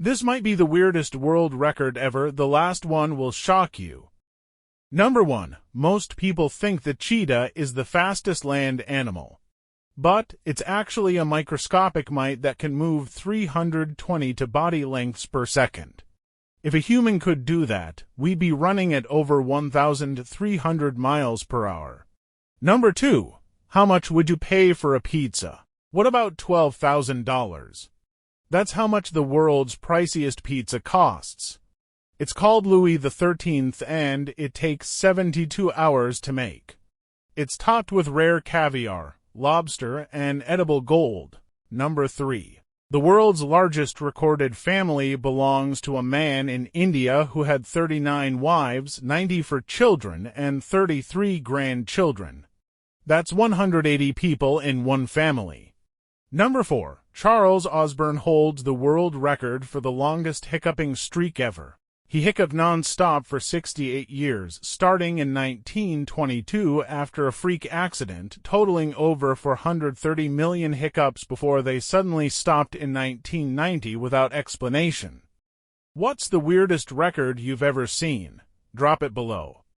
This might be the weirdest world record ever. The last one will shock you. Number 1. Most people think the cheetah is the fastest land animal. But it's actually a microscopic mite that can move 320 to body lengths per second. If a human could do that, we'd be running at over 1,300 miles per hour. Number 2. How much would you pay for a pizza? What about $12,000? That's how much the world's priciest pizza costs. It's called Louis XIII and it takes 72 hours to make. It's topped with rare caviar, lobster, and edible gold. Number 3. The world's largest recorded family belongs to a man in India who had 39 wives, 90 for children, and 33 grandchildren. That's 180 people in one family. Number 4. Charles Osborne holds the world record for the longest hiccuping streak ever. He hiccuped non-stop for 68 years, starting in 1922 after a freak accident, totaling over 430 million hiccups before they suddenly stopped in 1990 without explanation. What's the weirdest record you've ever seen? Drop it below.